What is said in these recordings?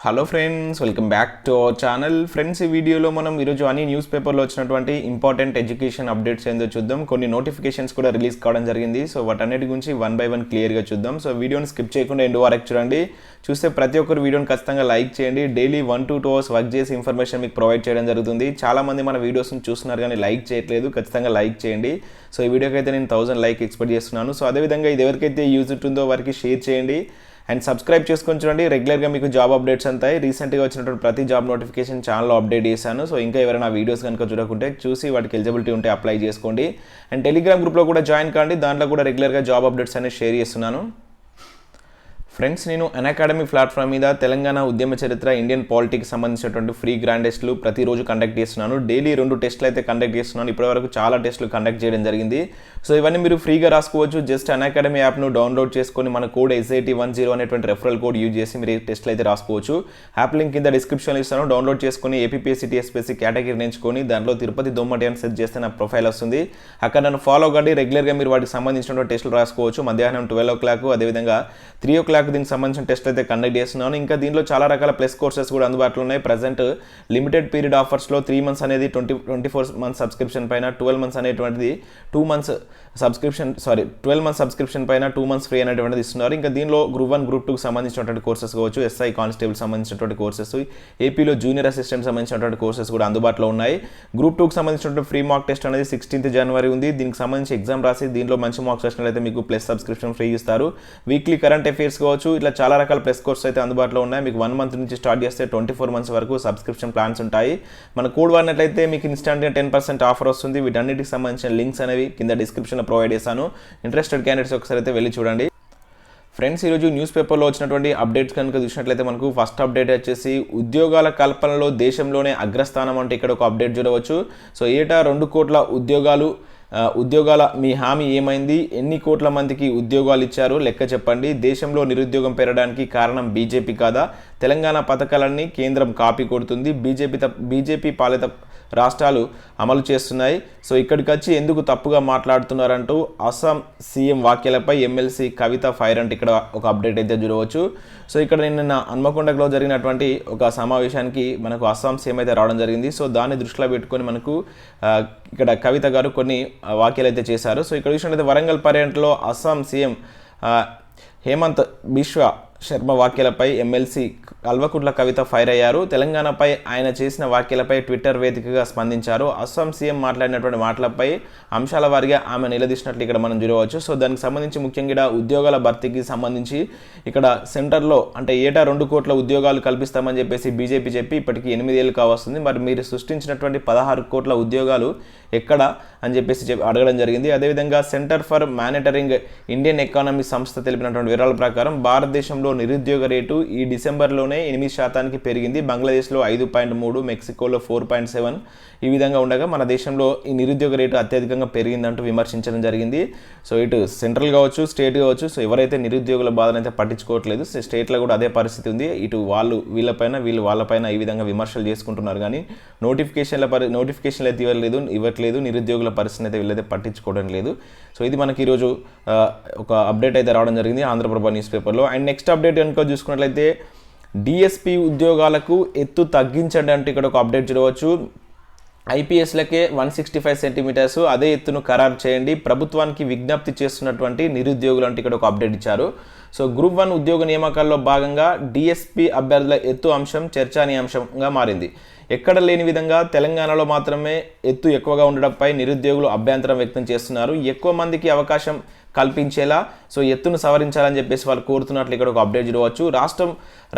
Hello friends, welcome back to our channel. Friends, ఈ వీడియోలో మనం ఈరోజు అన్ని న్యూస్ పేపర్లో వచ్చినటువంటి ఇంపార్టెంట్ ఎడ్యుకేషన్ అప్డేట్స్ ఏందో చూద్దాం. కొన్ని నోటిఫికేషన్స్ కూడా రిలీజ్ కావడం జరిగింది. సో వాటన్నిటి గురించి వన్ బై వన్ క్లియర్గా చూద్దాం. సో వీడియోని స్కిప్ చేయకుండా ఎండ్ వరకు చూడండి. చూస్తే ప్రతి ఒక్కరు వీడియోని ఖచ్చితంగా లైక్ చేయండి. డైలీ 1 to 2 అవర్స్ వర్క్ చేసి ఇన్ఫర్మేషన్ మీకు ప్రొవైడ్ చేయడం జరుగుతుంది. చాలామంది మన వీడియోస్ని చూస్తున్నారు కానీ లైక్ చేయట్లేదు. ఖచ్చితంగా లైక్ చేయండి. సో ఈ వీడియోకి అయితే నేను 1000 లైక్ ఎక్స్పెక్ట్ చేస్తున్నాను. సో అదేవిధంగా ఇది ఎవరికైతే యూజ్ ఉంటుందో వారికి షేర్ చేయండి అండ్ సబ్స్క్రైబ్ చేసుకొని చూడండి. రెగ్యులర్గా మీకు జాబ్ అప్డేట్స్ అంతాయి. రీసెంట్గా వచ్చినటువంటి ప్రతి జాబ్ నోటిఫికేషన్ ఛానల్లో అప్డేట్ చేశాను. సో ఇంకా ఎవరైనా వీడియోస్ కనుక చూడకుంటే చూసి వాటికి ఎలిజిబిలిటీ ఉంటే అప్లై చేసుకోండి. అండ్ టెలిగ్రామ్ గ్రూప్లో కూడా జాయిన్ కాండి. దాంట్లో కూడా రెగ్యులర్గా జాబ్ అప్డేట్స్ అనేవి షేర్ చేస్తున్నాను. ఫ్రెండ్స్, నేను అకాడమీ ప్లాట్ఫామ్ మీద తెలంగాణ ఉద్యమ చరిత్ర, ఇండియన్ పాలిటిక్స్ సంబంధించినటువంటి ఫ్రీ గ్రాండ్ టెస్టులు ప్రతిరోజు కండక్ట్ చేస్తున్నాను. డైలీ 2 టెస్టులు అయితే కండక్ట్ చేస్తున్నాను. ఇప్పటివరకు చాలా టెస్టులు కండక్ట్ చేయడం జరిగింది. సో ఇవన్నీ మీరు ఫ్రీగా రాసుకోవచ్చు. జస్ట్ అకాడమీ యాప్ను డౌన్లోడ్ చేసుకొని మన కోడ్ SIT10 అనేటువంటి రెఫరల్ కోడ్ యూజ్ చేసి మీరు టెస్టులు అయితే రాసుకోవచ్చు. యాప్ లింక్ కింద డిస్క్రిప్షన్లో ఇస్తాను. డౌన్లోడ్ చేసుకొని ఏపీఎస్సీ టీఎస్పీఎస్సీ కేటగిరీ ఎంచుకొని దాంట్లో తిరుపతి దొమ్మటి అని సెర్చ్ చేస్తే నా ప్రొఫైల్ వస్తుంది. అక్కడ నన్ను ఫాలో కండి. రెగ్యులర్గా మీరు వాటికి సంబంధించినటువంటి టెస్టులు రాసుకోవచ్చు. మధ్యాహ్నం 12 o'clock, అదేవిధంగా 3 o'clock దీనికి సంబంధించిన టెస్ట్ అయితే కండక్ట్ చేస్తున్నాను. ఇంకా దీంట్లో చాలా రకాల ప్లస్ కోర్సెస్ కూడా అందుబాటులో ఉన్నాయి. ప్రజెంట్ లిమిటెడ్ పీరియడ్ ఆఫర్స్లో 3 months అనేది 24 months సబ్స్క్రిప్షన్ పైన, 12 months అనేటువంటిది 2 months సబ్స్క్రిప్షన్ 12 months సబ్స్క్రిప్షన్ పైన 2 months ఫ్రీ అనేటువంటిది ఇస్తున్నారు. ఇంకా దీనిలో గ్రూప్ 1, గ్రూప్ 2కి సంబంధించినటువంటి కోర్సెస్ కావచ్చు, SI కానిస్టేబుల్ సంబంధించినటువంటి కోర్సెస్, ఏపీలో జూనియర్ అసిస్టెంట్ సంబంధించినటువంటి కోర్సెస్ కూడా అందుబాటులో ఉన్నాయి. గ్రూప్ 2కి సంబంధించినటువంటి ఫ్రీ మాక్ టెస్ట్ అనేది 16th January ఉంది. దీనికి సంబంధించి ఎగ్జామ్ రాసి దీనిలో మంచి మార్క్స్ వచ్చినట్లయితే మీకు ప్లస్ సబ్స్క్రిప్షన్ ఫ్రీ ఇస్తారు. వీక్లీ కరెంట్ అఫైర్స్ కావచ్చు, ఇట్లా చాలా రకాల ప్లస్ కోర్స్ అయితే అందుబాటులో ఉన్నాయి. మీకు 1 month నుంచి స్టార్ట్ చేస్తే 24 months వరకు సబ్స్క్రిప్షన్ ప్లాన్స్ ఉంటాయి. మన కోడ్ వాడినట్లయితే మీకు ఇన్స్టాంట్గా 10% ఆఫర్ వస్తుంది. వీటన్నిటికి సంబంధించిన లింక్స్ అనేవి కింద డిస్క్రిప్షన్లో ప్రొవైడ్ చేశాను. ఇంట్రెస్టెడ్ క్యాండిడేట్స్ ఒకసారి అయితే వెళ్ళి చూడండి. ఫ్రెండ్స్, ఈరోజు న్యూస్ పేపర్లో వచ్చినటువంటి అప్డేట్స్ కనుక చూసినట్లయితే మనకు ఫస్ట్ అప్డేట్ వచ్చేసి ఉద్యోగాల కల్పనలో దేశంలోనే అగ్రస్థానం అంటే ఇక్కడ ఒక అప్డేట్ చూడవచ్చు. సో ఏటా 2 కోట్ల ఉద్యోగాల మీ హామీ ఏమైంది? ఎన్ని కోట్ల మందికి ఉద్యోగాలు ఇచ్చారు? లెక్క చెప్పండి. దేశంలో నిరుద్యోగం పెరగడానికి కారణం బీజేపీ కాదా? తెలంగాణ పథకాలన్నీ కేంద్రం కాపీ కొడుతుంది. బీజేపీ పాలిత రాష్ట్రాలు అమలు చేస్తున్నాయి. సో ఇక్కడికి వచ్చి ఎందుకు తప్పుగా మాట్లాడుతున్నారంటూ అస్సాం సీఎం వ్యాఖ్యలపై ఎమ్మెల్సీ కవిత ఫైర్ అంటే ఇక్కడ ఒక అప్డేట్ అయితే చూడవచ్చు. సో ఇక్కడ నిన్న హన్మకొండలో జరిగినటువంటి ఒక సమావేశానికి మనకు అస్సాం సీఎం అయితే రావడం జరిగింది. సో దాన్ని దృష్టిలో పెట్టుకొని మనకు ఇక్కడ కవిత గారు కొన్ని వ్యాఖ్యలు అయితే చేశారు. సో ఇక్కడ చూసినట్లయితే వరంగల్ పర్యటనలో అస్సాం సీఎం హేమంత్ బిశ్వ శర్మ వ్యాఖ్యలపై ఎమ్మెల్సీ కల్వకుంట్ల కవిత ఫైర్ అయ్యారు. తెలంగాణపై ఆయన చేసిన వ్యాఖ్యలపై ట్విట్టర్ వేదికగా స్పందించారు. అస్సాం సీఎం మాట్లాడినటువంటి మాటలపై అంశాల వారిగా ఆమె నిలదీసినట్లు ఇక్కడ మనం చూడవచ్చు. సో దానికి సంబంధించి ముఖ్యంగా ఉద్యోగాల భర్తీకి సంబంధించి ఇక్కడ సెంటర్లో అంటే ఏటా 2 కోట్ల ఉద్యోగాలు కల్పిస్తామని చెప్పేసి బీజేపీ చెప్పి ఇప్పటికీ 8 ఏళ్ళు కావస్తుంది. మరి మీరు సృష్టించినటువంటి 16 కోట్ల ఉద్యోగాలు ఎక్కడ అని చెప్పేసి అడగడం జరిగింది. అదేవిధంగా centre for monitoring Indian economy సంస్థ తెలిపినటువంటి వివరాల ప్రకారం భారతదేశంలో నిరుద్యోగ రేటు ఈ డిసెంబర్లోనే 8% పెరిగింది. బంగ్లాదేశ్లో 5.3, మెక్సికోలో 4.7 ఈ విధంగా ఉండగా మన దేశంలో ఈ నిరుద్యోగ రేటు అత్యధికంగా పెరిగిందంటూ విమర్శించడం జరిగింది. సో ఇటు సెంట్రల్ కావచ్చు, స్టేట్ కావచ్చు, సో ఎవరైతే నిరుద్యోగుల బాధను అయితే పట్టించుకోవట్లేదు. స్టేట్లో కూడా అదే పరిస్థితి ఉంది. ఇటు వాళ్ళు వీళ్ళపైన, వీళ్ళు వాళ్ళపైన ఈ విధంగా విమర్శలు చేసుకుంటున్నారు. కానీ నోటిఫికేషన్లు అయితే ఇవ్వట్లేదు. నిరుద్యోగుల పరిస్థితిని అయితే వీళ్ళైతే పట్టించుకోవడం లేదు. సో ఇది మనకి ఈరోజు ఒక అప్డేట్ అయితే రావడం జరిగింది ఆంధ్రప్రభ న్యూస్ పేపర్లో. అండ్ నెక్స్ట్ అప్డేట్ కనుక చూసుకున్నట్లయితే DSP ఉద్యోగాలకు ఎత్తు తగ్గించండి అంటే ఇక్కడ ఒక అప్డేట్ చూడవచ్చు. IPSలకే 165 centimeters అదే ఎత్తును ఖరారు చేయండి. ప్రభుత్వానికి విజ్ఞప్తి చేస్తున్నటువంటి నిరుద్యోగులు అంటే ఇక్కడ ఒక అప్డేట్ ఇచ్చారు. సో గ్రూప్ 1 ఉద్యోగ నియామకాల్లో భాగంగా DSP అభ్యర్థుల ఎత్తు అంశం చర్చానీయాంశంగా మారింది. ఎక్కడ లేని విధంగా తెలంగాణలో మాత్రమే ఎత్తు ఎక్కువగా ఉండడంపై నిరుద్యోగులు అభ్యంతరం వ్యక్తం చేస్తున్నారు. ఎక్కువ మందికి అవకాశం కల్పించేలా సో ఎత్తును సవరించాలని చెప్పేసి వాళ్ళు కోరుతున్నట్లు ఇక్కడ ఒక అప్డేట్ చూడవచ్చు.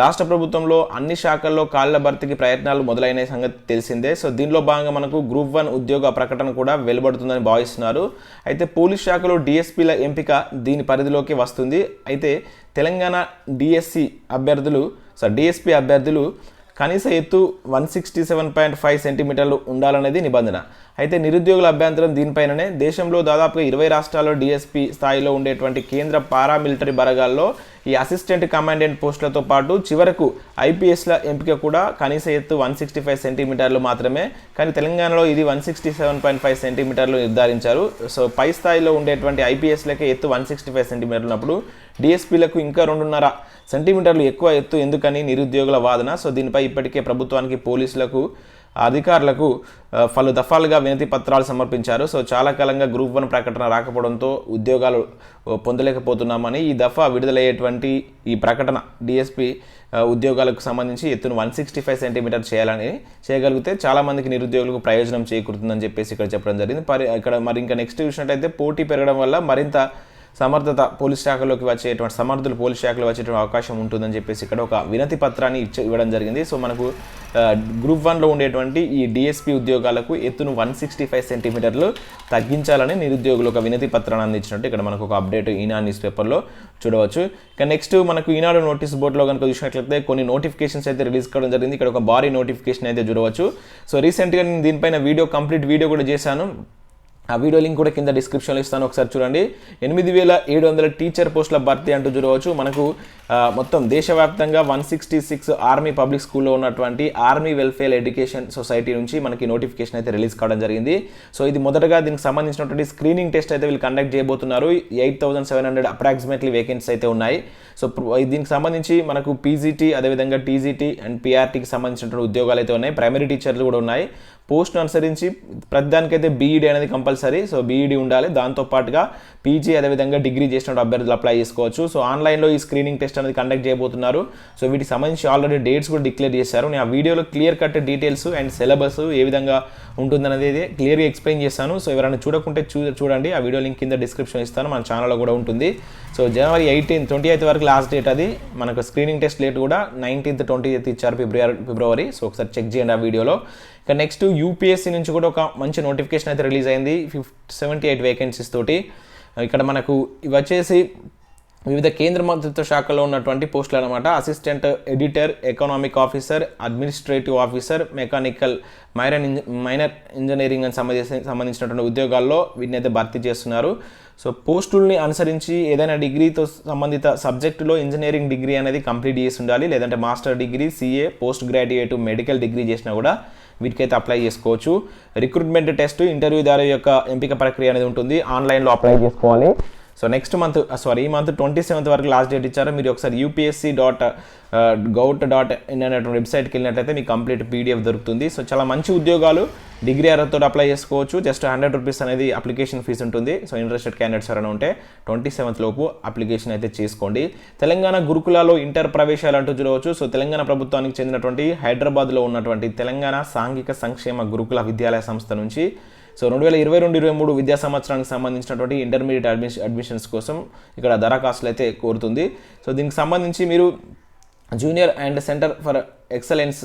రాష్ట్ర ప్రభుత్వంలో అన్ని శాఖల్లో ఖాళీల భర్తీకి ప్రయత్నాలు మొదలైన సంగతి తెలిసిందే. సో దీనిలో భాగంగా మనకు గ్రూప్ 1 ఉద్యోగ ప్రకటన కూడా వెలువడుతుందని భావిస్తున్నారు. అయితే పోలీస్ శాఖలో DSPల ఎంపిక దీని పరిధిలోకి వస్తుంది. అయితే తెలంగాణ DSP అభ్యర్థులు కనీస ఎత్తు 167.5 centimeters ఉండాలనేది నిబంధన. అయితే నిరుద్యోగుల అభ్యంతరం దీనిపైననే. దేశంలో దాదాపుగా 20 రాష్ట్రాల్లో DSP స్థాయిలో ఉండేటువంటి కేంద్ర పారామిలిటరీ బలగాల్లో ఈ అసిస్టెంట్ కమాండెంట్ పోస్టులతో పాటు చివరకు ఐపీఎస్ల ఎంపిక కూడా కనీస ఎత్తు 165 సెంటీమీటర్లు మాత్రమే, కానీ తెలంగాణలో ఇది 167.5 సెంటీమీటర్లు నిర్ధారించారు. సో పై స్థాయిలో ఉండేటువంటి ఐపీఎస్లకే ఎత్తు 165 సెంటీమీటర్లు ఉన్నప్పుడు డిఎస్పీలకు ఇంకా 2.5 సెంటీమీటర్లు ఎక్కువ ఎత్తు ఎందుకని నిరుద్యోగుల వాదన. సో దీనిపై ఇప్పటికే ప్రభుత్వానికి, పోలీసులకు, అధికారులకు పలు దఫాలుగా వినతి పత్రాలు సమర్పించారు. సో చాలా కాలంగా గ్రూప్ 1 ప్రకటన రాకపోవడంతో ఉద్యోగాలు పొందలేకపోతున్నామని ఈ దఫా విడుదలయ్యేటువంటి ఈ ప్రకటన డిఎస్పీ ఉద్యోగాలకు సంబంధించి ఎత్తును 165 సెంటీమీటర్ చేయగలిగితే చాలామందికి నిరుద్యోగులకు ప్రయోజనం చేకూరుతుందని చెప్పేసి ఇక్కడ చెప్పడం జరిగింది. ఇక్కడ మరి ఇంకా నెక్స్ట్ చూసినట్టయితే పోటీ పెరగడం వల్ల మరింత సమర్థులు పోలీస్ శాఖలోకి వచ్చేటువంటి అవకాశం ఉంటుందని చెప్పేసి ఇక్కడ ఒక వినతి పత్రాన్ని ఇవ్వడం జరిగింది. సో మనకు గ్రూప్ 1లో ఉండేటువంటి ఈ డిఎస్పీ ఉద్యోగాలకు ఎత్తును 165 సెంటీమీటర్లు తగ్గించాలని నిరుద్యోగులు ఒక వినతి పత్రాన్ని అందించినట్టు ఇక్కడ మనకు ఒక అప్డేట్ ఈనాడు న్యూస్ పేపర్లో చూడవచ్చు. ఇక నెక్స్ట్ మనకు ఈనాడు నోటీస్ బోర్డులో కనుక చూసినట్లయితే కొన్ని నోటిఫికేషన్స్ అయితే రిలీజ్ కావడం జరిగింది. ఇక్కడ ఒక భారీ నోటిఫికేషన్ అయితే చూడవచ్చు. సో రీసెంట్గా నేను దీనిపైన కంప్లీట్ వీడియో కూడా చేశాను. ఆ వీడియో లింక్ కూడా కింద డిస్క్రిప్షన్లో ఇస్తాను, ఒకసారి చూడండి. 8700 టీచర్ పోస్టుల భర్తీ అంటూ చూడవచ్చు. మనకు మొత్తం దేశవ్యాప్తంగా 166 ఆర్మీ పబ్లిక్ స్కూల్లో ఉన్నటువంటి ఆర్మీ వెల్ఫేర్ ఎడ్యుకేషన్ సొసైటీ నుంచి మనకి నోటిఫికేషన్ అయితే రిలీజ్ కావడం జరిగింది. సో ఇది మొదటగా దీనికి సంబంధించినటువంటి స్క్రీనింగ్ టెస్ట్ అయితే వీళ్ళు కండక్ట్ చేయబోతున్నారు. 8700 అప్రాక్సిమేట్లీ వేకెన్సీస్ అయితే ఉన్నాయి. సో దీనికి సంబంధించి మనకు పీజీటీ, అదేవిధంగా టీజీటీ అండ్ పీఆర్టీకి సంబంధించినటువంటి ఉద్యోగాలు అయితే ఉన్నాయి. ప్రైమరీ టీచర్లు కూడా ఉన్నాయి. పోస్ట్ను అనుసరించి ప్రతిదానికైతే బీఈడీ అనేది కంపల్సరీ. సో బీఈడీ ఉండాలి. దాంతోపాటుగా పీజీ, అదేవిధంగా డిగ్రీ చేసిన అభ్యర్థులు అప్లై చేసుకోవచ్చు. సో ఆన్లైన్లో ఈ స్క్రీనింగ్ టెస్ట్ అనేది కండక్ట్ చేయబోతున్నారు. సో వీటికి సంబంధించి ఆల్రెడీ డేట్స్ కూడా డిక్లేర్ చేశారు. నేను ఆ వీడియోలో clear cut details and syllabus ఏ విధంగా ఉంటుందనేది క్లియర్గా ఎక్స్ప్లెయిన్ చేస్తాను. సో ఎవరైనా చూడకుంటే చూడండి. ఆ వీడియో లింక్ కింద డిస్క్రిప్షన్ ఇస్తాను, మన ఛానల్లో కూడా ఉంటుంది. సో జనవరి 28 వరకు లాస్ట్ డేట్ అది. మనకు స్క్రీనింగ్ టెస్ట్ డేట్ కూడా 19th 20th ఇచ్చారు ఫిబ్రవరి. సో ఒకసారి చెక్ చేయండి ఆ వీడియోలో. ఇక నెక్స్ట్ యూపీఎస్సీ నుంచి కూడా ఒక మంచి నోటిఫికేషన్ అయితే రిలీజ్ అయింది 78 వేకెన్సీస్ తోటి. ఇక్కడ మనకు ఇవి వచ్చేసి వివిధ కేంద్ర మంత్రిత్వ శాఖలో ఉన్నటువంటి పోస్టులు అనమాట. Assistant editor, economic officer, administrative officer, mechanical, minor engineering అని సంబంధించినటువంటి ఉద్యోగాల్లో వీటిని అయితే భర్తీ చేస్తున్నారు. సో పోస్టుల్ని అనుసరించి ఏదైనా డిగ్రీతో సంబంధిత సబ్జెక్టులో ఇంజనీరింగ్ డిగ్రీ అనేది కంప్లీట్ చేసి ఉండాలి, లేదంటే master degree, CA, post graduate, medical degree చేసినా కూడా వీటికైతే అప్లై చేసుకోవచ్చు. రిక్రూట్మెంట్ టెస్ట్, ఇంటర్వ్యూదారు యొక్క ఎంపిక ప్రక్రియ అనేది ఉంటుంది. ఆన్లైన్లో అప్లై చేసుకోవాలి. సో నెక్స్ట్ మంత్ ఈ మంత్ 27th వరకు లాస్ట్ డేట్ ఇచ్చారు. మీరు ఒకసారి upsc.gov.in అనేటువంటి వెబ్సైట్కి వెళ్ళినట్లయితే మీకు కంప్లీట్ పీడిఎఫ్ దొరుకుతుంది. సో చాలా మంచి ఉద్యోగాలు, డిగ్రీ అర్హతతో అప్లై చేసుకోవచ్చు. జస్ట్ 100 రూపీస్ అనేది అప్లికేషన్ ఫీజు ఉంటుంది. సో ఇంట్రెస్టెడ్ క్యాండిడేట్స్ ఎవరైనా ఉంటే 27th లోపు అప్లికేషన్ అయితే చేసుకోండి. తెలంగాణ గురుకులాలో ఇంటర్ ప్రవేశాలు అంటూ చూడవచ్చు. సో తెలంగాణ ప్రభుత్వానికి చెందినటువంటి హైదరాబాద్లో ఉన్నటువంటి తెలంగాణ సాంఘిక సంక్షేమ గురుకుల విద్యాలయ సంస్థ నుంచి సో 2022-23 విద్యా సంవత్సరానికి సంబంధించినటువంటి ఇంటర్మీడియట్ అడ్మిషన్స్ కోసం ఇక్కడ దరఖాస్తులు అయితే కోరుతుంది. సో దీనికి సంబంధించి మీరు junior and centre for excellence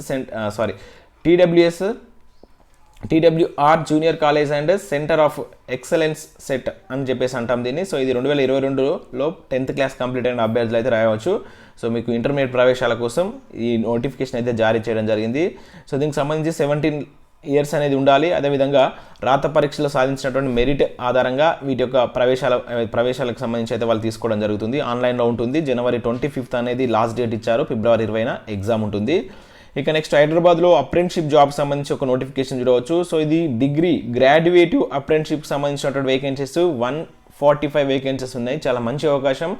TWR junior college and centre of excellence set అని చెప్పేసి అంటాం దీన్ని. సో ఇది 2022లో 10th క్లాస్ కంప్లీట్ అయిన అభ్యర్థులు అయితే రాయవచ్చు. సో మీకు ఇంటర్మీడియట్ ప్రవేశాల కోసం ఈ నోటిఫికేషన్ అయితే జారీ చేయడం జరిగింది. సో దీనికి సంబంధించి 17 years అనేది ఉండాలి. అదేవిధంగా రాత పరీక్షలో సాధించినటువంటి మెరిట్ ఆధారంగా వీటి యొక్క ప్రవేశాలకు సంబంధించి అయితే వాళ్ళు తీసుకోవడం జరుగుతుంది. ఆన్లైన్లో ఉంటుంది. జనవరి 25th అనేది లాస్ట్ డేట్ ఇచ్చారు. ఫిబ్రవరి 20న ఎగ్జామ్ ఉంటుంది. ఇక నెక్స్ట్ హైదరాబాద్లో అప్రెంటిషిప్ జాబ్ సంబంధించి ఒక నోటిఫికేషన్ చూడవచ్చు. సో ఇది డిగ్రీ గ్రాడ్యుయేటివ్ అప్రెంటిషిప్ సంబంధించినటువంటి వేకెన్సీస్ 145 వేకెన్సీస్ ఉన్నాయి. చాలా మంచి అవకాశం.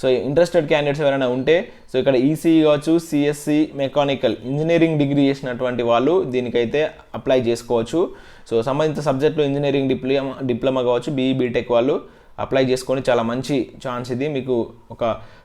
సో ఇంట్రెస్టెడ్ క్యాండిడేట్స్ ఎవరైనా ఉంటే సో ఇక్కడ ఈసీఈ కావచ్చు, సిఎస్సి, మెకానికల్ ఇంజనీరింగ్ డిగ్రీ చేసినటువంటి వాళ్ళు దీనికైతే అప్లై చేసుకోవచ్చు. సో సంబంధిత సబ్జెక్టులో ఇంజనీరింగ్ డిప్లొమా కావచ్చు, బీఈ బీటెక్ వాళ్ళు అప్లై చేసుకొని చాలా మంచి ఛాన్స్ ఇది. మీకు ఒక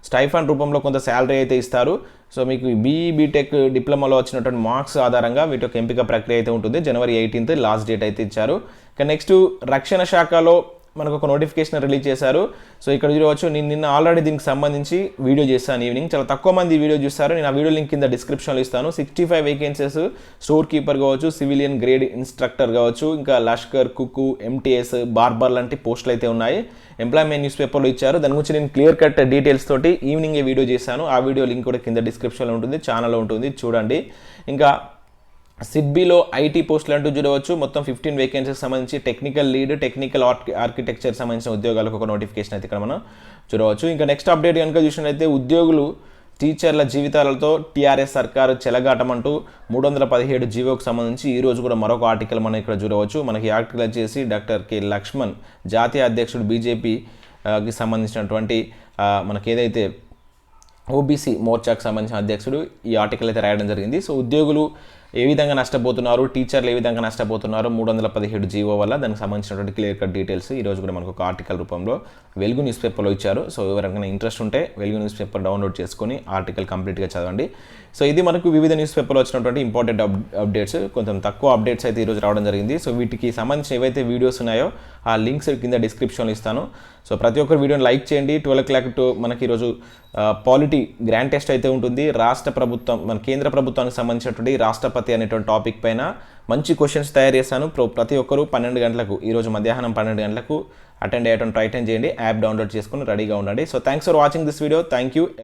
స్టైఫండ్ రూపంలో కొంత శాలరీ అయితే ఇస్తారు. సో మీకు బీఈ బీటెక్ డిప్లొమాలో వచ్చినటువంటి మార్క్స్ ఆధారంగా వీటి యొక్క ఎంపిక ప్రక్రియ అయితే ఉంటుంది. జనవరి 18th లాస్ట్ డేట్ అయితే ఇచ్చారు. ఇక నెక్స్ట్ రక్షణ శాఖలో మనకు ఒక నోటిఫికేషన్ రిలీజ్ చేశారు. సో ఇక్కడ చూడవచ్చు, నేను నిన్న ఆల్రెడీ దీనికి సంబంధించి వీడియో చేశాను ఈవినింగ్. చాలా తక్కువ మంది వీడియో చూస్తారు. నేను ఆ వీడియో లింక్ కింద డిస్క్రిప్షన్లో ఇస్తాను. 65 వేకెన్సీస్ స్టోర్ కీపర్ కావచ్చు, సివిలియన్ గ్రేడ్ ఇన్స్ట్రక్టర్ కావచ్చు, ఇంకా లష్కర్, కుక్కు, ఎంటీఎస్, బార్బర్ లాంటి పోస్టులు అయితే ఉన్నాయి. ఎంప్లాయ్మెంట్ న్యూస్ పేపర్లో ఇచ్చారు. దాని గురించి నేను క్లియర్ కట్ డీటెయిల్స్ తోటి ఈవినింగ్ వీడియో చేశాను. ఆ వీడియో లింక్ కూడా కింద డిస్క్రిప్షన్లో ఉంటుంది, ఛానల్లో ఉంటుంది, చూడండి. ఇంకా సిడ్బీలో ఐటీ పోస్టులు అంటూ చూడవచ్చు. మొత్తం 15 వేకెన్సీకి సంబంధించి టెక్నికల్ లీడ్, టెక్నికల్ ఆర్కిటెక్చర్ సంబంధించిన ఉద్యోగాలకు ఒక నోటిఫికేషన్ అయితే ఇక్కడ మనం చూడవచ్చు. ఇంకా నెక్స్ట్ అప్డేట్ కనుక చూసినట్లయితే ఉద్యోగులు టీచర్ల జీవితాలతో టీఆర్ఎస్ సర్కారు చెలగాటమంటూ 317 జీవోకు సంబంధించి ఈ రోజు కూడా మరొక ఆర్టికల్ మనం ఇక్కడ చూడవచ్చు. మనకి ఆర్టికల్ వచ్చేసి డాక్టర్ కె లక్ష్మణ్, జాతీయ అధ్యక్షుడు బీజేపీకి సంబంధించినటువంటి మనకి ఏదైతే ఓబీసీ మోర్చాకు సంబంధించిన అధ్యక్షుడు ఈ ఆర్టికల్ అయితే రాయడం జరిగింది. సో ఉద్యోగులు ఏ విధంగా నష్టపోతున్నారు, టీచర్లు ఏ విధంగా నష్టపోతున్నారు 317 జీవో వల్ల, దానికి సంబంధించినటువంటి క్లియర్ కట్ డీటెయిల్స్ ఈరోజు కూడా మనకు ఒక ఆర్టికల్ రూపంలో వెలుగు న్యూస్ పేపర్లో ఇచ్చారు. సో ఎవరికైనా ఇంట్రెస్ట్ ఉంటే వెలుగు న్యూస్ పేపర్ డౌన్లోడ్ చేసుకొని ఆర్టికల్ కంప్లీట్గా చదవండి. సో ఇది మనకు వివిధ న్యూస్ పేపర్లో వచ్చినటువంటి ఇంపార్టెంట్ అప్డేట్స్. కొంచెం తక్కువ అప్డేట్స్ అయితే ఈరోజు రావడం జరిగింది. సో వీటికి సంబంధించిన ఏవైతే వీడియోస్ ఉన్నాయో ఆ లింక్స్ కింద డిస్క్రిప్షన్లో ఇస్తాను. సో ప్రతి ఒక్కరు వీడియోని లైక్ చేయండి. 12 o'clock మనకి ఈరోజు పాలిటీ గ్రాండ్ టెస్ట్ అయితే ఉంటుంది. రాష్ట్ర ప్రభుత్వం, మన కేంద్ర ప్రభుత్వానికి సంబంధించినటువంటి రాష్ట్రపతి అనేటువంటి టాపిక్ పైన మంచి క్వశ్చన్స్ తయారు చేశాను. ప్రతి ఒక్కరు 12 గంటలకు, ఈరోజు మధ్యాహ్నం 12 గంటలకు అటెండ్ అయ్యేటువంటి ప్రయత్నం చేయండి. యాప్ డౌన్లోడ్ చేసుకుని రెడీగా ఉండండి. So thanks for watching this video. Thank you.